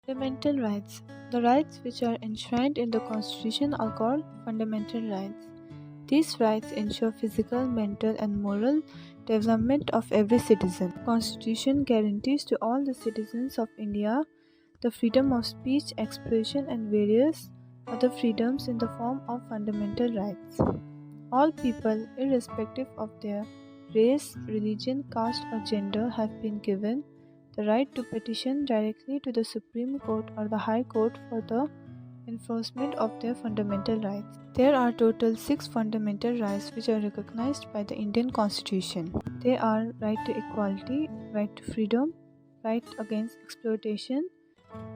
Fundamental rights. The rights which are enshrined in the Constitution are called fundamental rights. These rights ensure physical, mental, and moral development of every citizen. The Constitution guarantees to all the citizens of India the freedom of speech, expression, and various other freedoms in the form of fundamental rights. All people, irrespective of their race, religion, caste, or gender, have been given the right to petition directly to the Supreme Court or the High Court for the enforcement of their fundamental rights. There are total 6 fundamental rights which are recognized by the Indian Constitution. They are right to equality, right to freedom, right against exploitation,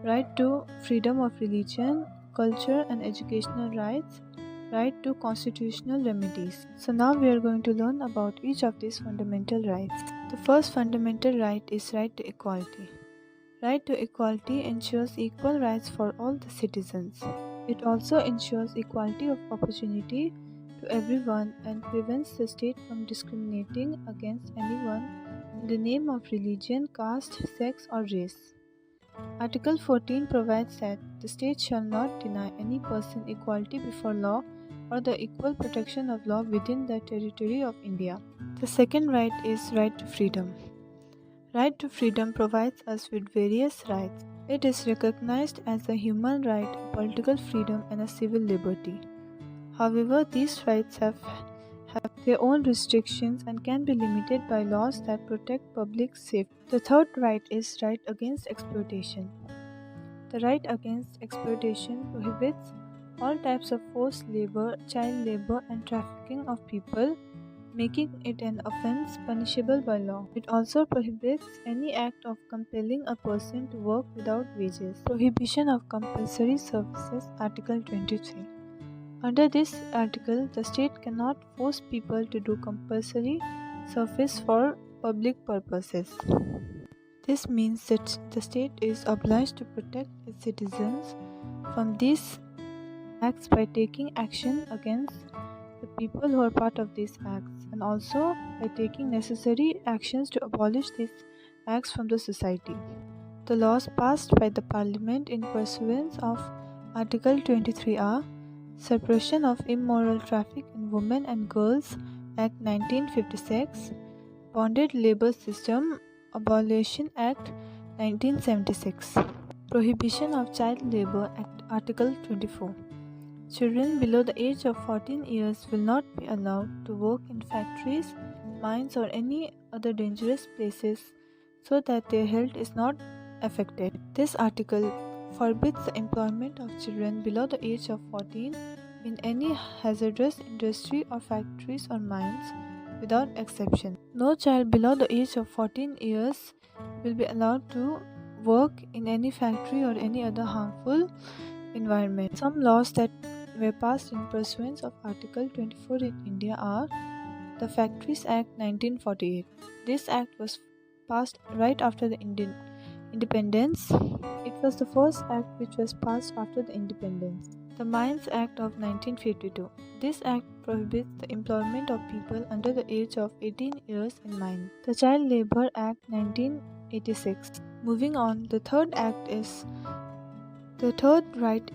right to freedom of religion, culture and educational rights, right to constitutional remedies. So now we are going to learn about each of these fundamental rights. The first fundamental right is right to equality. Right to equality ensures equal rights for all the citizens. It also ensures equality of opportunity to everyone and prevents the state from discriminating against anyone in the name of religion, caste, sex, or race. Article 14 provides that the state shall not deny any person equality before law or the equal protection of law within the territory of India. The second right is right to freedom. Right to freedom provides us with various rights. It is recognized as a human right, political freedom, and a civil liberty. However, these rights have their own restrictions and can be limited by laws that protect public safety. The third right is right against exploitation. The right against exploitation prohibits all types of forced labor, child labor, and trafficking of people, making it an offense punishable by law. It also prohibits any act of compelling a person to work without wages. Prohibition of compulsory services, Article 23. Under this article, the state cannot force people to do compulsory service for public purposes. This means that the state is obliged to protect its citizens from these acts by taking action against the people who are part of these acts and also by taking necessary actions to abolish these acts from the society. The laws passed by the Parliament in pursuance of Article 23A, Suppression of Immoral Traffic in Women and Girls Act 1956, Bonded Labor System Abolition Act 1976, Prohibition of Child Labor Act Article 24. Children below the age of 14 years will not be allowed to work in factories, mines, or any other dangerous places so that their health is not affected. This article forbids the employment of children below the age of 14 in any hazardous industry or factories or mines without exception. No child below the age of 14 years will be allowed to work in any factory or any other harmful environment. Some laws that were passed in pursuance of Article 24 in India are the Factories Act 1948. This act was passed right after the Indian independence. It was the first act which was passed after the independence. The Mines Act of 1952. This act prohibits the employment of people under the age of 18 years in mines. The Child Labor Act 1986. Moving on, the third right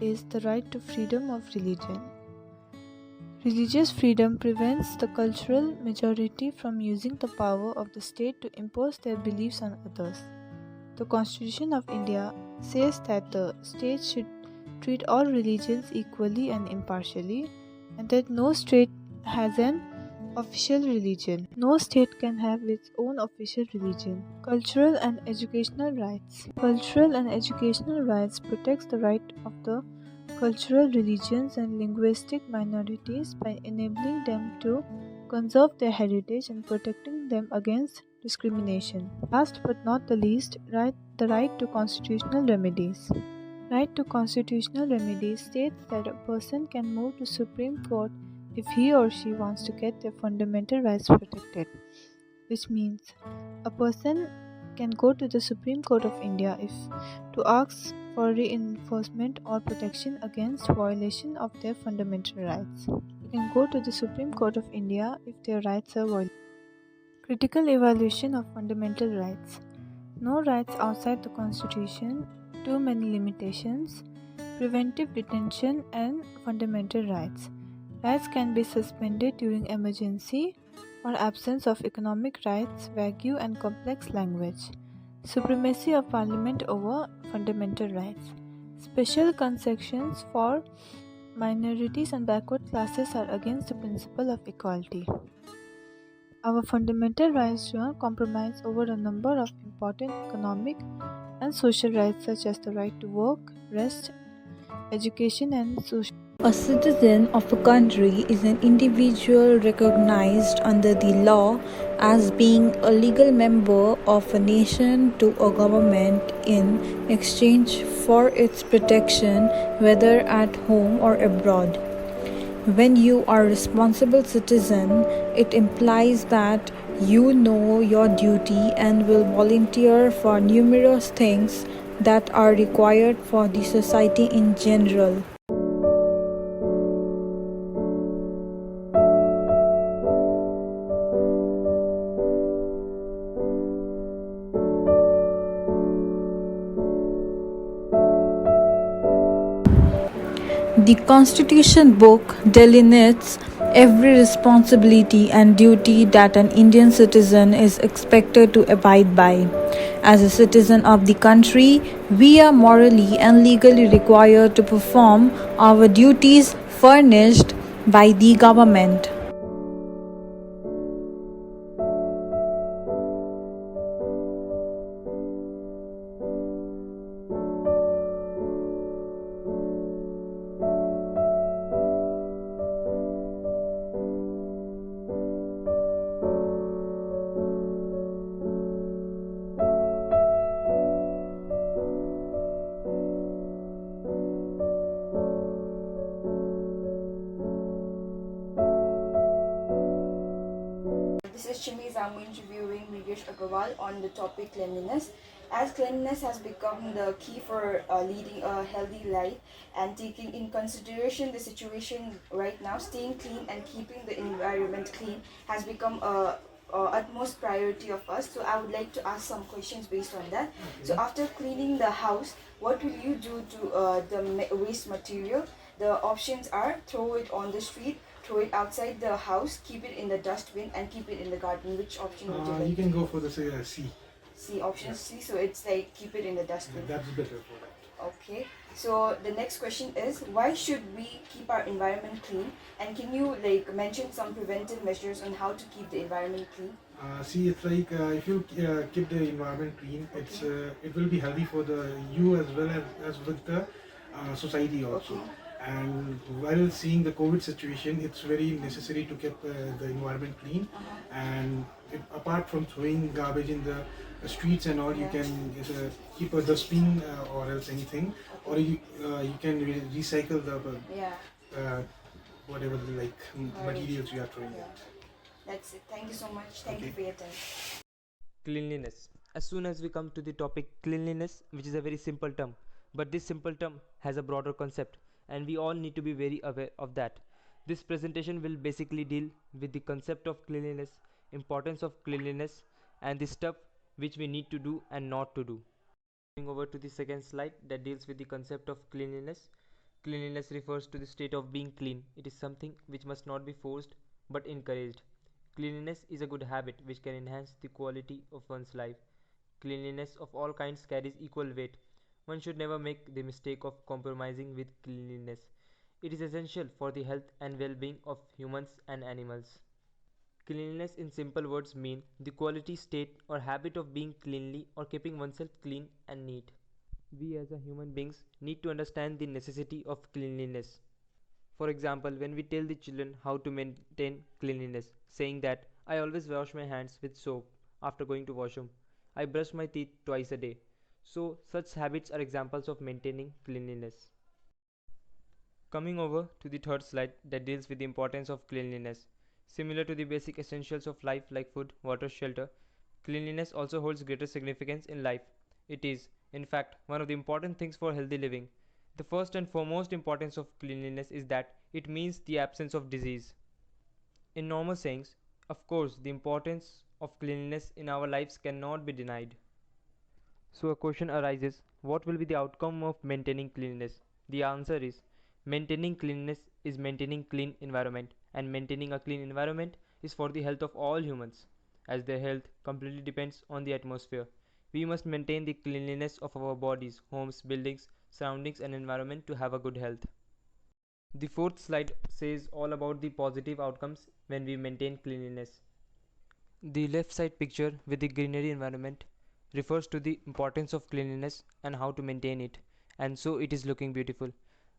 is the right to freedom of religion. Religious freedom prevents the cultural majority from using the power of the state to impose their beliefs on others. The Constitution of India says that the state should treat all religions equally and impartially, and that no state has an official religion. No state can have its own official religion. Cultural and educational rights. Cultural and educational rights protects the right of the cultural religions and linguistic minorities by enabling them to conserve their heritage and protecting them against discrimination. Last but not the least, the right to constitutional remedies. Right to constitutional remedies states that a person can move to Supreme Court if he or she wants to get their fundamental rights protected, which means a person can go to the Supreme Court of India if to ask for reinforcement or protection against violation of their fundamental rights. You can go to the Supreme Court of India if their rights are violated. Critical evaluation of fundamental rights. No rights outside the Constitution too many limitations, preventive detention, and fundamental rights. Rights can be suspended during emergency or absence of economic rights, vague and complex language. Supremacy of Parliament over fundamental rights. Special concessions for minorities and backward classes are against the principle of equality. Our fundamental rights do not compromise over a number of important economic and social rights such as the right to work, rest, education, and social. A citizen of a country is an individual recognized under the law as being a legal member of a nation to a government in exchange for its protection, whether at home or abroad. When you are a responsible citizen, it implies that you know your duty and will volunteer for numerous things that are required for the society in general. The Constitution book delineates every responsibility and duty that an Indian citizen is expected to abide by. As a citizen of the country, we are morally and legally required to perform our duties furnished by the government. This is Shimiz. I'm interviewing Mrigesh Agarwal on the topic cleanliness. As cleanliness has become the key for leading a healthy life and taking in consideration the situation right now, staying clean and keeping the environment clean has become a utmost priority of us. So I would like to ask some questions based on that. So after cleaning the house, what will you do to the waste material? The options are throw it on the street, throw it outside the house, keep it in the dustbin, and keep it in the garden. Which option would you like? You can go for the C. C, option C. So it's like keep it in the dustbin. That's better for that. Okay. So the next question is, why should we keep our environment clean? And can you like mention some preventive measures on how to keep the environment clean? See, it's like if you keep the environment clean, it will be healthy for the you as well as with the society also. Okay. And while seeing the COVID situation, it's very necessary to keep the environment clean. And apart from throwing garbage in the streets and all, you can just, keep a dustbin or else anything, or you can recycle the Yeah. whatever the, like materials you are throwing. Yeah. That's it. Thank you so much. Thank you for your time. Cleanliness. As soon as we come to the topic cleanliness, which is a very simple term, but this simple term has a broader concept, and we all need to be very aware of that. This presentation will basically deal with the concept of cleanliness, importance of cleanliness, and the stuff which we need to do and not to do. Moving over to the second slide that deals with the concept of cleanliness. Cleanliness refers to the state of being clean. It is something which must not be forced but encouraged. Cleanliness is a good habit which can enhance the quality of one's life. Cleanliness of all kinds carries equal weight. One should never make the mistake of compromising with cleanliness. It is essential for the health and well-being of humans and animals. Cleanliness in simple words mean the quality, state or habit of being cleanly or keeping oneself clean and neat. We as a human beings need to understand the necessity of cleanliness. For example, when we tell the children how to maintain cleanliness, saying that I always wash my hands with soap after going to washroom, I brush my teeth twice a day. So, such habits are examples of maintaining cleanliness. Coming over to the third slide that deals with the importance of cleanliness. Similar to the basic essentials of life like food, water, shelter, cleanliness also holds greater significance in life. It is, in fact, one of the important things for healthy living. The first and foremost importance of cleanliness is that it means the absence of disease. In normal sayings, of course, the importance of cleanliness in our lives cannot be denied. So a question arises, What will be the outcome of maintaining cleanliness? The answer is maintaining cleanliness is maintaining clean environment, and maintaining a clean environment is for the health of all humans, as their health completely depends on the atmosphere. We must maintain the cleanliness of our bodies, homes, buildings, surroundings and environment to have a good health. The fourth slide says all about the positive outcomes when we maintain cleanliness. The left side picture with the greenery environment refers to the importance of cleanliness and how to maintain it, and so it is looking beautiful.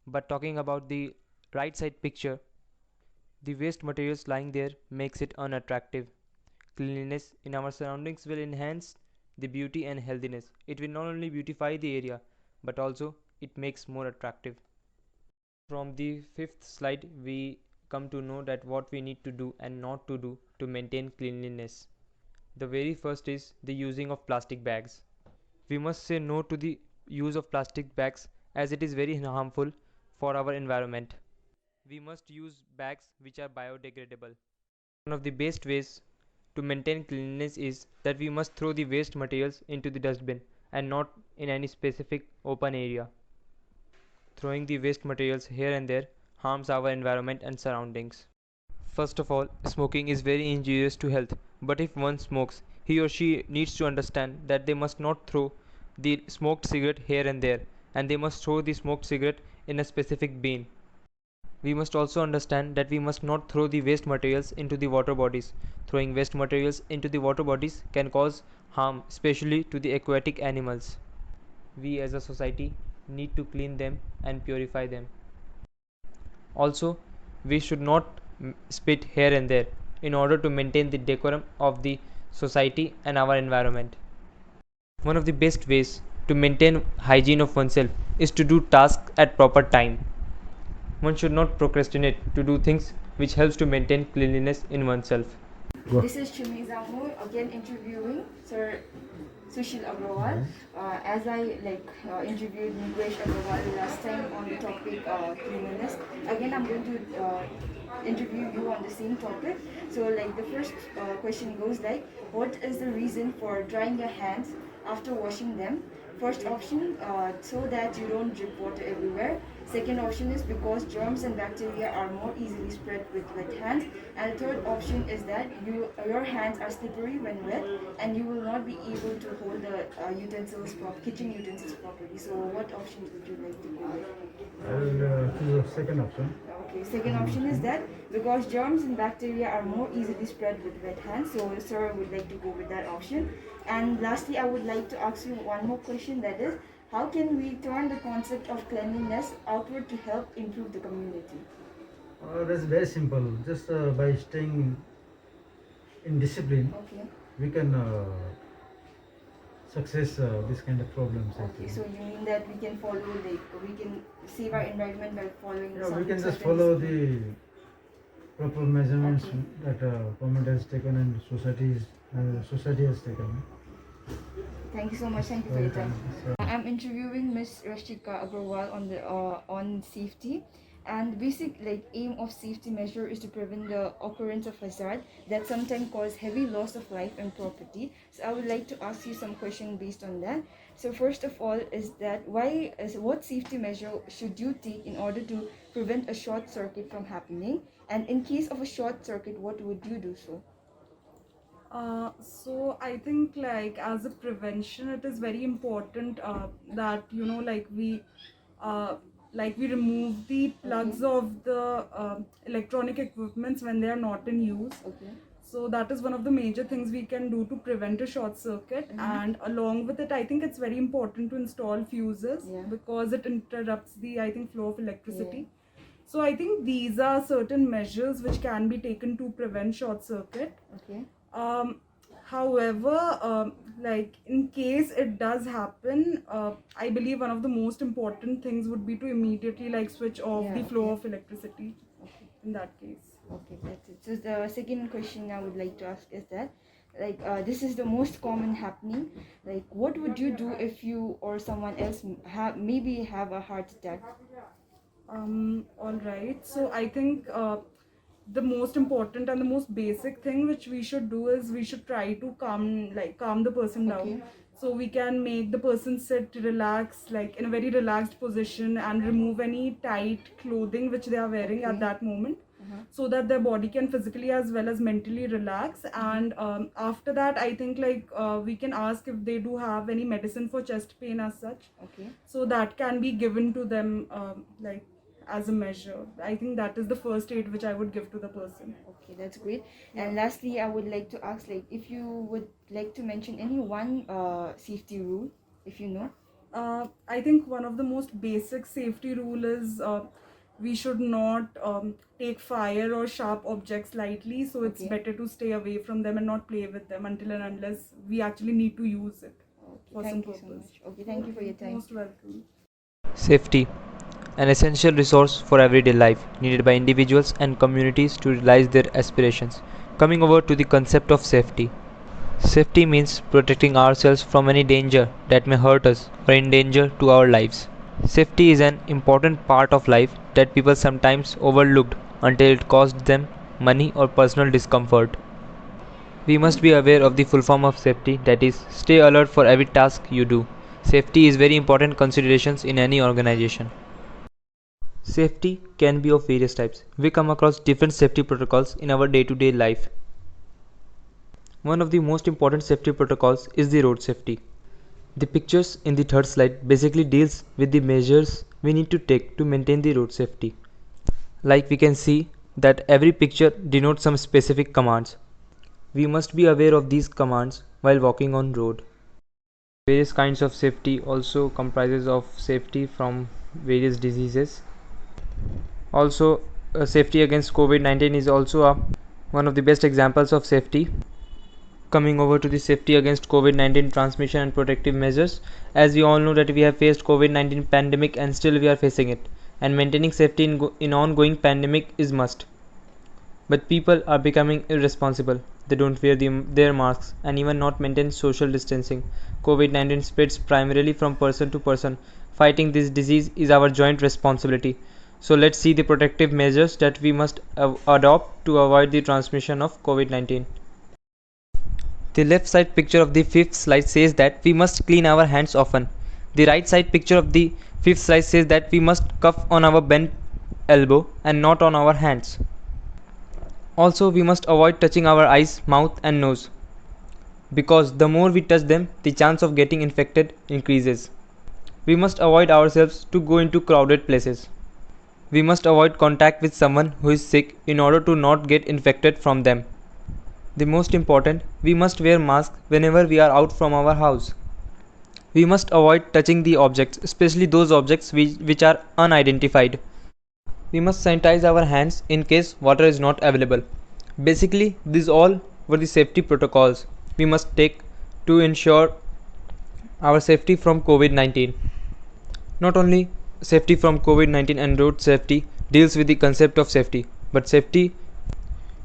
But talking about the right side picture, the waste materials lying there makes it unattractive. Cleanliness in our surroundings will enhance the beauty and healthiness. It will not only beautify the area but also it makes more attractive. From the fifth slide, we come to know that what we need to do and not to do to maintain cleanliness. The very first is the using of plastic bags. We must say no to the use of plastic bags as it is very harmful for our environment. We must use bags which are biodegradable. One of the best ways to maintain cleanliness is that we must throw the waste materials into the dustbin and not in any specific open area. Throwing the waste materials here and there harms our environment and surroundings. First of all, smoking is very injurious to health, but if one smokes, he or she needs to understand that they must not throw the smoked cigarette here and there, and they must throw the smoked cigarette in a specific bin. We must also understand that we must not throw the waste materials into the water bodies. Throwing waste materials into the water bodies can cause harm, especially to the aquatic animals. We as a society need to clean them and purify them. Also, we should not spit here and there in order to maintain the decorum of the society and our environment. One of the best ways to maintain hygiene of oneself is to do tasks at proper time. One should not procrastinate to do things which helps to maintain cleanliness in oneself. This is Chimi Zamur again interviewing Sir Sushil Agrawal. As I interviewed Niglesh Agrawal last time on the topic cleanliness, again I'm going to interview you on the same topic. So the first question goes like, what is the reason for drying your hands after washing them? First option, so that you don't drip water everywhere. Second option is because germs and bacteria are more easily spread with wet hands. And the third option is that your hands are slippery when wet and you will not be able to hold the kitchen utensils properly. So what option would you like to go with? I will choose the second option. Okay, second option is that because germs and bacteria are more easily spread with wet hands, so sir would like to go with that option. And lastly, I would like to ask you one more question, that is, how can we turn the concept of cleanliness outward to help improve the community? That's very simple. Just by staying in discipline, Okay. we can success this kind of problems. Okay, so you mean that we can follow, we can save our environment by following Yeah, some we can just certain follow discipline. the proper measurements Okay. that government has taken and society has taken. Thank you so much. Thank you for your time. So, I'm interviewing Miss Rashika Agrawal on safety, and basic aim of safety measure is to prevent the occurrence of hazard that sometimes cause heavy loss of life and property. So I would like to ask you some question based on that. So first of all, is that what safety measure should you take in order to prevent a short circuit from happening? And in case of a short circuit, what would you do so? So I think as a prevention, it is very important that we remove the plugs of the electronic equipments when they are not in use. Okay. So that is one of the major things we can do to prevent a short circuit. And along with it, I think it's very important to install fuses because it interrupts the flow of electricity. So I think these are certain measures which can be taken to prevent short circuit. Okay. However, in case it does happen, I believe one of the most important things would be to immediately switch off the flow of electricity. Okay. In that case. Okay, that's it. So the second question I would like to ask is that, this is the most common happening. What would you do if you or someone else have a heart attack? All right. So I think the most important and the most basic thing which we should do is we should try to calm the person down. Okay. So we can make the person sit, relax, like in a very relaxed position, and remove any tight clothing which they are wearing at that moment, so that their body can physically as well as mentally relax. And after that, I think we can ask if they do have any medicine for chest pain as such. Okay. So that can be given to them, as a measure. I think that is the first aid which I would give to the person. Okay, that's great. And lastly, I would like to ask, like, if you would like to mention any one safety rule, if you know. I think one of the most basic safety rule is we should not take fire or sharp objects lightly. So it's Okay. better to stay away from them and not play with them until and unless we actually need to use it for some Thank you purpose. so much. Okay, thank you for your time. Most welcome. Safety, an essential resource for everyday life, needed by individuals and communities to realize their aspirations. Coming over to the concept of safety. Safety means protecting ourselves from any danger that may hurt us or endanger to our lives. Safety is an important part of life that people sometimes overlooked until it cost them money or personal discomfort. We must be aware of the full form of safety, that is, stay alert for every task you do. Safety is very important considerations in any organization. Safety can be of various types. We come across different safety protocols in our day-to-day life. One of the most important safety protocols is the road safety. The pictures in the third slide basically deals with the measures we need to take to maintain the road safety. Like we can see that every picture denotes some specific commands. We must be aware of these commands while walking on road. Various kinds of safety also comprises of safety from various diseases. Also, safety against COVID-19 is also one of the best examples of safety. Coming over to the safety against COVID-19 transmission and protective measures, as we all know that we have faced COVID-19 pandemic and still we are facing it, and maintaining safety in ongoing pandemic is must. But people are becoming irresponsible. They don't wear their masks and even not maintain social distancing. COVID-19 spreads primarily from person to person. Fighting this disease is our joint responsibility. So let's see the protective measures that we must adopt to avoid the transmission of COVID-19. The left side picture of the fifth slide says that we must clean our hands often. The right side picture of the fifth slide says that we must cuff on our bent elbow and not on our hands. Also, we must avoid touching our eyes, mouth and nose, because the more we touch them, the chance of getting infected increases. We must avoid ourselves to go into crowded places. We must avoid contact with someone who is sick in order to not get infected from them. The most important, we must wear masks whenever we are out from our house. We must avoid touching the objects, especially those objects which are unidentified. We must sanitize our hands in case water is not available. Basically, these all were the safety protocols we must take to ensure our safety from COVID-19. Not only safety from COVID-19 and road safety deals with the concept of safety, but safety,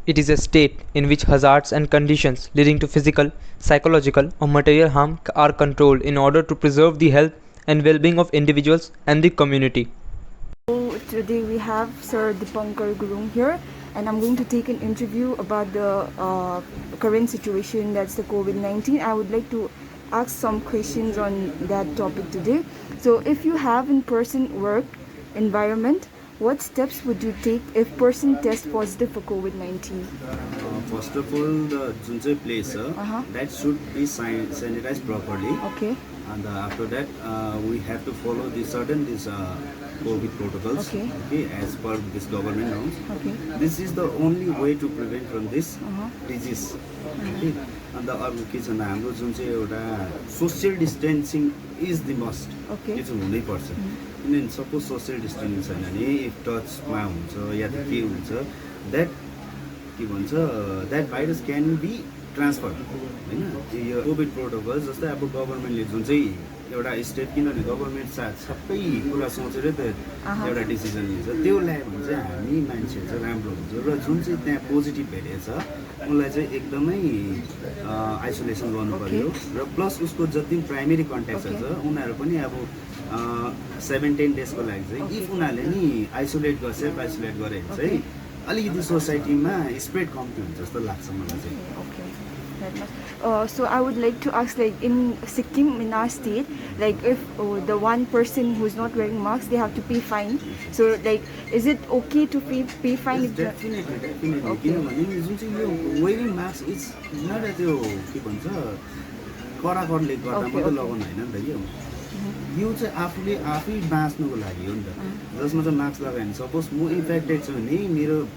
it is a state in which hazards and conditions leading to physical, psychological or material harm are controlled in order to preserve the health and well-being of individuals and the community. So today we have Sir Dipankar Gurung here, and I'm going to take an interview about the current situation, that's the COVID-19. I would like to ask some questions on that topic today. So if you have in-person work environment, what steps would you take if person tests positive for COVID-19? First of all, the जुन चाहिँ place that should be sanitized properly. Okay. And after that, we have to follow these COVID protocols. Okay, as per this government norms. Okay. This is the only way to prevent from this disease. Okay. And the के छ भन्दा हाम्रो जुन चाहिँ एउटा social distancing is the must. Okay. यो चाहिँ हुनै पर्छ. किनभने सपोज सोसियल डिस्टेन्सिङ छैन भने इफ टचमा हुन्छ या त के हुन्छ द्याट के भन्छ that virus can be transfer होइन. यो कोभिड प्रोटोकल जस्तै अब गभर्मेन्टले जुन चाहिँ एउटा स्टेप, किनभने गभर्मेन्ट सबै कुरा सोचेरै त एउटा डिसिजन लिन्छ, त्यो ल्यायो भने चाहिँ हामी मान्छेहरू चाहिँ राम्रो हुन्छ. र जुन चाहिँ त्यहाँ पोजिटिभ भेटेछ उनलाई चाहिँ एकदमै आइसोलेसन गर्नु पर्यो. र प्लस उसको जति प्राइमेरी कन्ट्याक्टहरू छ उनीहरू पनि अब 7-10 डेजको लागि चाहिँ इफ उनीहरूले नि सेल्फ आइसोलेट गरे भने चाहिँ अलिकति सोसाइटीमा स्प्रेड कम्ती हुन्छ जस्तो लाग्छ मलाई चाहिँ Okay, that much. So I would like to ask, like in Sikkim, in our state, like if the one person who is not wearing mask, they have to pay fine. So like, is it okay to pay fine? If the, definitely Okay. किनभने जुन चाहिँ यो wearing mask is not त्यो के भन्छ कराकरले गर्दा Okay, मात्रै okay. लगाउनु होइन नि त यो चाहिँ आफै बाँच्नुको लागि हो नि त जसमा चाहिँ मास्क लगायो भने सपोज म इन्फेक्टेड छु भने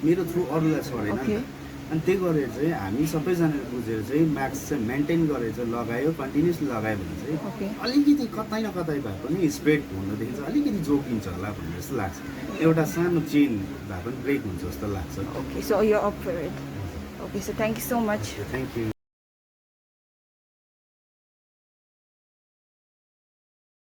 मेरो थ्रु अरूलाई सरेन नि Okay. त अनि त्यही गरेर चाहिँ हामी सबैजनाले बुझेर चाहिँ मास्क चाहिँ मेन्टेन गरेर चाहिँ लगायो कन्टिन्युसली लगायो भने चाहिँ Okay. अलिकति कतै न कतै भए पनि स्प्रेड हुनदेखि चाहिँ अलिकति जोगिन्छ होला भन्ने जस्तो लाग्छ एउटा सानो चेन भए पनि ब्रेक हुन्छ जस्तो लाग्छ okay, so you're up for it. Okay, so thank you so much. Thank you